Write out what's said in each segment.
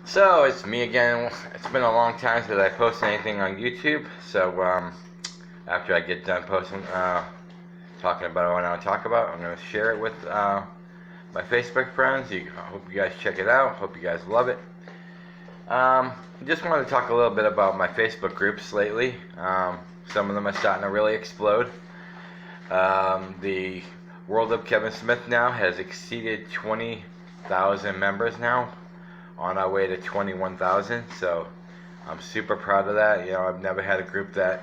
So it's me again. It's been a long time since I posted anything on YouTube. So after I get done posting, talking about what I want to talk about, I'm going to share it with my Facebook friends. I hope you guys check it out. Hope you guys love it. Just wanted to talk a little bit about my Facebook groups lately. Some of them are starting to really explode. The World of Kevin Smith now has exceeded 20,000 members now, on our way to 21,000. So I'm super proud of that. I've never had a group that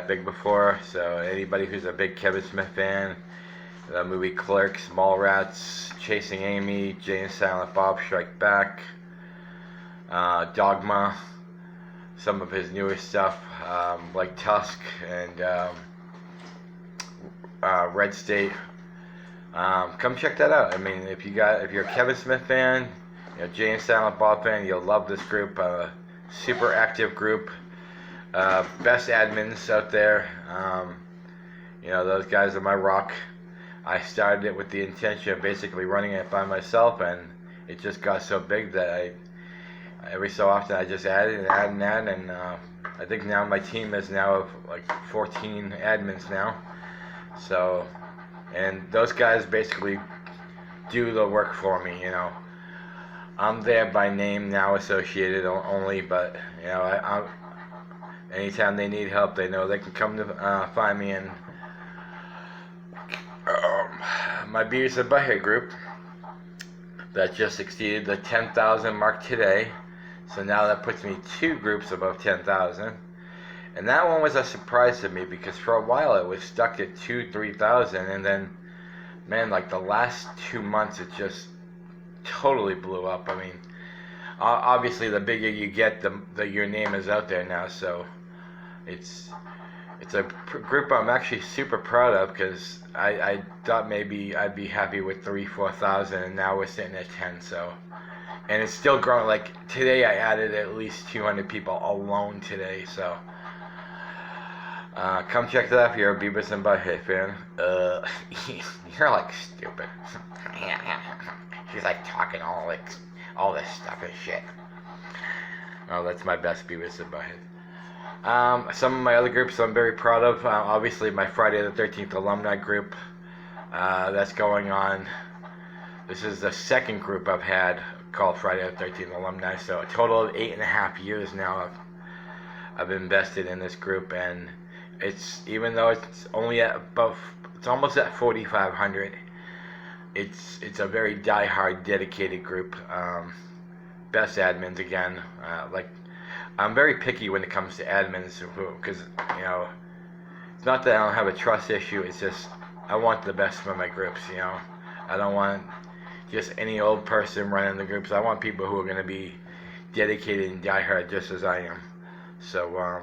big before. So anybody who's a big Kevin Smith fan, the movie Clerks, Mallrats, Chasing Amy, Jay and Silent Bob Strike Back, Dogma, some of his newest stuff, like Tusk and Red State. Come check that out. I mean, if you're a Kevin Smith fan, Jay and Silent Bob fan, you'll love this group. Super active group. Best admins out there. Those guys are my rock. I started it with the intention of basically running it by myself, and it just got so big that every so often I just add and I think now my team is now of like 14 admins now. So, and those guys basically do the work for me. I'm there by name now, associated only, but anytime they need help, they know they can come to find me. And my Beavis and Butthead group that just exceeded the 10,000 mark today, so now that puts me 2 groups above 10,000. And that one was a surprise to me because for a while it was stuck at 3,000, and then, man, like the last 2 months it just totally blew up. I mean, obviously the bigger you get, the your name is out there now. So it's a group I'm actually super proud of, because I thought maybe I'd be happy with 4,000, and now we're sitting at 10. So, and it's still growing. Like today, I added at least 200 people alone today. So. Come check that out if you're a Beavis and Butthead fan. You're like stupid. She's like talking all this stuff and shit. Oh, that's my best Beavis and Butthead. Some of my other groups I'm very proud of. Obviously, my Friday the 13th alumni group. That's going on. This is the second group I've had called Friday the 13th alumni. So a total of 8.5 years now I've invested in this group, and even though it's only it's almost at 4,500. It's a very die-hard, dedicated group. Best admins again. I'm very picky when it comes to admins, because it's not that I don't have a trust issue. It's just I want the best for my groups. I don't want just any old person running the groups. I want people who are going to be dedicated and die-hard just as I am. So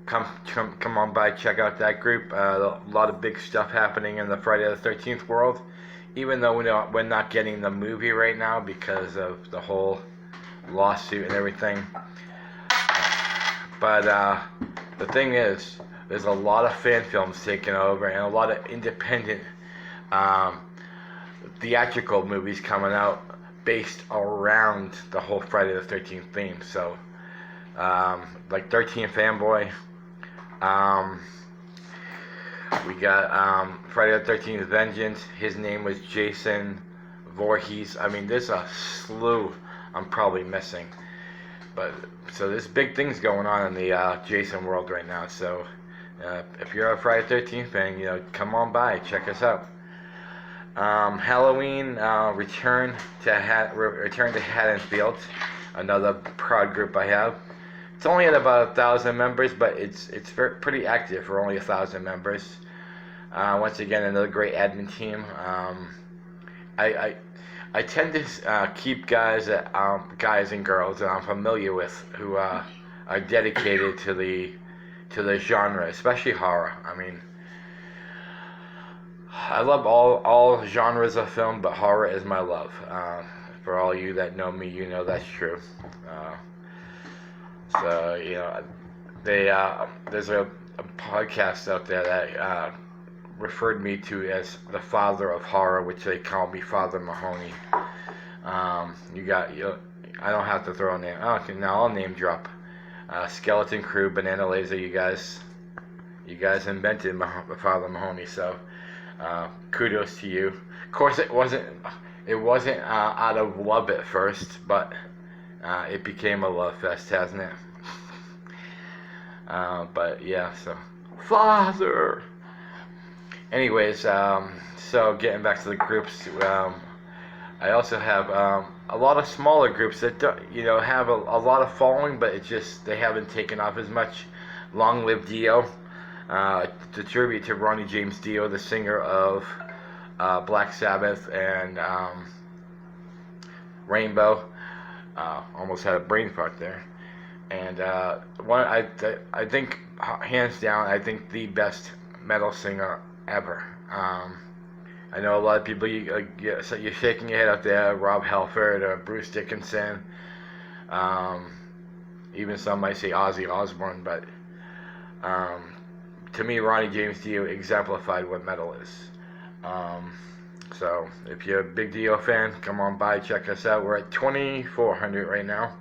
come on by, check out that group. A lot of big stuff happening in the Friday the 13th world, even though we're not getting the movie right now because of the whole lawsuit and everything. But the thing is, there's a lot of fan films taking over, and a lot of independent theatrical movies coming out based around the whole Friday the 13th theme. So like 13 Fanboy. We got Friday the 13th Vengeance. His name was Jason Voorhees. I mean, there's a slew I'm probably missing. But so there's big things going on in the Jason world right now. So if you're a Friday the 13th fan, come on by, check us out. Halloween Return to Haddonfield, another proud group I have. It's only at about 1,000 members, but it's pretty active for only 1,000 members. Once again, another great admin team. I tend to keep guys and girls that I'm familiar with who are dedicated to the genre, especially horror. I mean, I love all genres of film, but horror is my love. For all you that know me, you know that's true. So there's a podcast out there that referred me to as the father of horror, which they call me Father Mahoney. You got I don't have to throw a name. Okay, now I'll name drop. Skeleton Crew, Banana Laser, you guys invented Father Mahoney, so kudos to you. Of course, it wasn't out of love at first, but it became a love fest, hasn't it? But yeah, so Father. Anyways, so getting back to the groups, I also have a lot of smaller groups that don't, have a lot of following, but they haven't taken off as much. Long Live Dio, to tribute to Ronnie James Dio, the singer of Black Sabbath and Rainbow. Almost had a brain fart there. And I think hands down, I think the best metal singer ever. I know a lot of people, so you're shaking your head out there, Rob Halford or Bruce Dickinson. Even some might say Ozzy Osbourne, but to me, Ronnie James Dio exemplified what metal is. So if you're a big Dio fan, come on by, check us out. We're at 2,400 right now.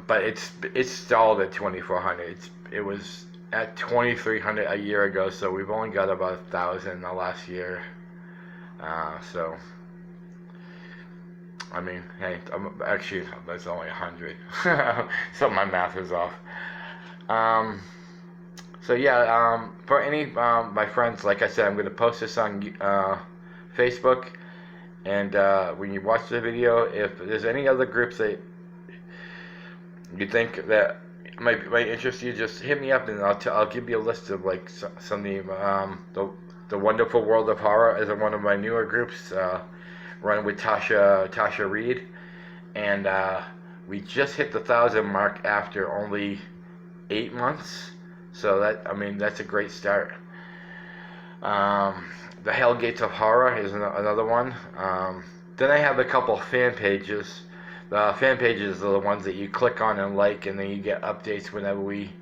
But it's stalled at 2,400. It was at 2,300 a year ago, so we've only got about 1,000 in the last year. So I mean, hey, actually that's only 100. So my math is off. So yeah, for any my friends, like I said, I'm gonna post this on Facebook, and when you watch the video, if there's any other groups that you think that might interest you, just hit me up and I'll give you a list of like some of the Wonderful World of Horror is one of my newer groups, run with Tasha Reed, and we just hit the 1,000 mark after only 8 months. So that's a great start. The Hell Gates of Horror is another one. Then I have a couple fan pages. The fan pages are the ones that you click on and like, and then you get updates whenever we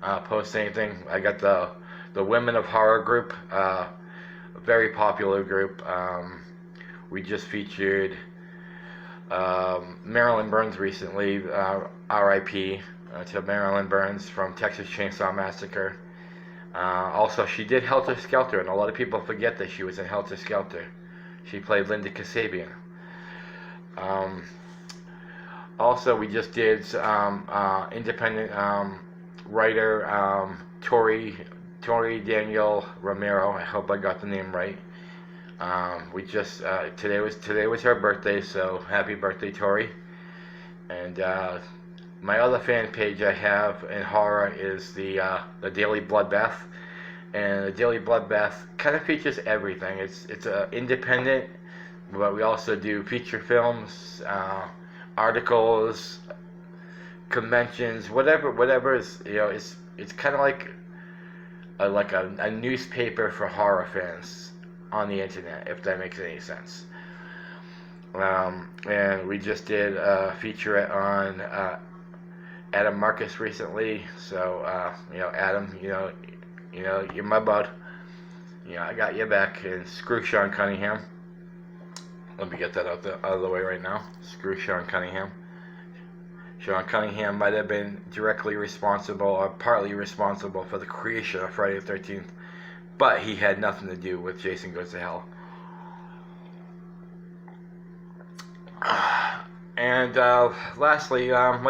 post anything. I got the Women of Horror group, a very popular group. We just featured Marilyn Burns recently, R.I.P. To Marilyn Burns from Texas Chainsaw Massacre. Also, she did Helter Skelter, and a lot of people forget that she was in Helter Skelter. She played Linda Kasabian. Also, we just did independent writer Tori Daniel Romero. I hope I got the name right. We just today was her birthday, so happy birthday, Tori. And my other fan page I have in horror is the Daily Bloodbath, and the Daily Bloodbath kind of features everything. It's independent, but we also do feature films, articles, conventions, whatever is, it's kind of like a newspaper for horror fans on the internet, if that makes any sense. And we just did a featurette on Adam Marcus recently, so Adam, you're my bud. I got your back, and screw Sean Cunningham. Let me get that out of the way right now. Screw Sean Cunningham. Sean Cunningham might have been directly responsible or partly responsible for the creation of Friday the 13th, but he had nothing to do with Jason Goes to Hell. And lastly, like